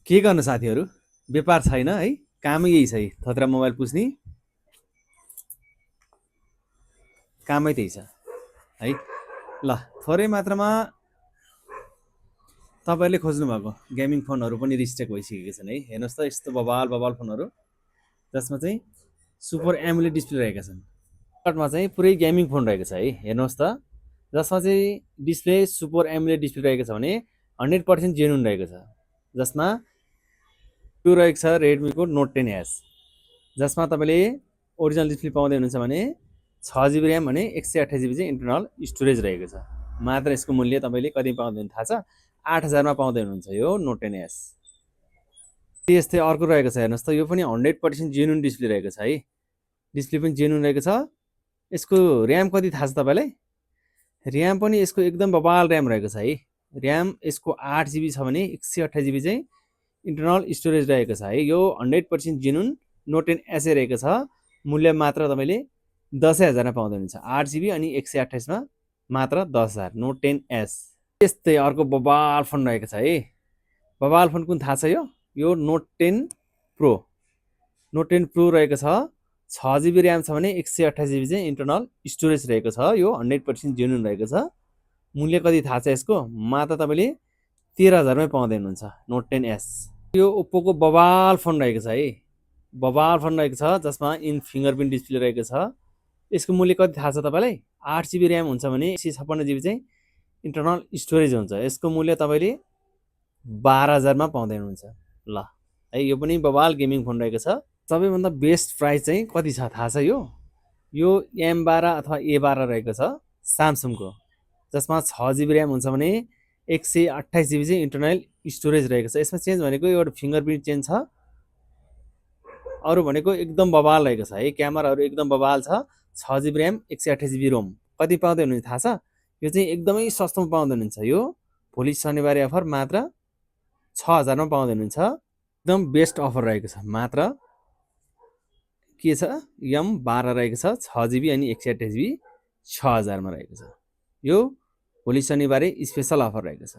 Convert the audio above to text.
के गर्नु साथीहरू व्यापार छैन है कामै यही छ थोत्रा मोबाइल पुस्ने कामै त्यही छ है ल थोरै मात्रामा तपाईहरुले खोज्नु भएको गेमिङ फोनहरु पनि रिस्टेक भइसकेको छन् है हेर्नुस् त यस्तो बबाल बबाल फोनहरु जसमा चाहिँ सुपर एमुलेट डिस्प्ले रहेका छन् कटमा चाहिँ पुरै गेमिङ फोन रहेको छ है हेर्नुस् त जसमा चाहिँ डिस्प्ले सुपर एमुलेट डिस्प्ले रहेको छ भने 100% जेन्युन रहेको छ जसमा त्यो रहेको छ Redmi को Note 10s जसमा तपाईले ओरिजिनल डिस्प्ले पाउँदै हुनुहुन्छ भने 6GB RAM भने 128GB चाहिँ इन्टरनल स्टोरेज रहेको छ मात्र यसको मूल्य तपाईले कति पाउँदै हुनुहुन्छ थाहा छ 8000 मा पाउँदै हुनुहुन्छ यो Note 10s त्यस्तै अर्को रहेको छ हेर्नुस् त यो पनि 100% जेन्युन डिस्प्ले रहेको छ है डिस्प्ले पनि जेन्युन रहेको छ यसको RAM कति थाहा छ तपाईलाई RAM पनि यसको एकदम बबाल RAM रहेको छ है RAM यसको 8GB छ भने 128GB चाहिँ इन्टरनल स्टोरेज रहेको छ है यो 100% जेन्युन Note 10s रहेको छ मूल्य मात्र तपाईले 10000 मा पाउँदै हुनुहुन्छ 8GB अनि 128 मा मात्र 10000 Note 10s त्यस्तै अर्को बबाल फोन रहेको छ है बबाल फोन कुन थाहा छ यो Note 10 Pro Note 10 Pro रहेको छ 6GB RAM छ भने 128GB चाहिँ इन्टरनल स्टोरेज रहेको छ यो 100% जेन्युन रहेको छ मूल्य कति थाहा छ यसको मात्र तपाईले 13000 मै पाउँदै हुनुहुन्छ Note 10s यो Oppo को बबाल फोन रहेको छ है बबाल फोन रहेको छ जसमा इन फिंगरप्रिन्ट डिस्प्ले रहेको छ यसको मूल्य कति थाहा छ तपाईलाई 8GB RAM हुन्छ भने 156GB चाहिँ इन्टरनल स्टोरेज हुन्छ यसको मूल्य तपाईले 12000 मा पाउँदै हुनुहुन्छ ल है यो पनि बबाल गेमिङ फोन रहेको छ सबैभन्दा बेस्ट प्राइस चाहिँ कति छ थाहा छ यो M12 अथवा A12 रहेको छ Samsung को जसमा 6GB RAM हुन्छ भने 128GB चाहिँ इन्टरनल स्टोरेज रहेको छ यसमा चेन्ज भनेको एउटा फिंगरप्रिन्ट चेन्ज छ अरु भनेको एकदम बबाल रहेको छ है क्यामेराहरु एकदम बबाल छ 6GB RAM 128GB ROM कति पाउँदै हुनुहुन्छ थाहा छ यो चाहिँ एकदमै सस्तोमा पाउँदै हुनुहुन्छ यो भोलि शनिबार अफर मात्र 6000 मा पाउँदै हुनुहुन्छ एकदम बेस्ट अफर रहेको छ मात्र के छ M12 रहेको छ 6GB अनि 128GB 6000 मा रहेको छ यो भोलि शनिबार स्पेशल अफर रहेको छ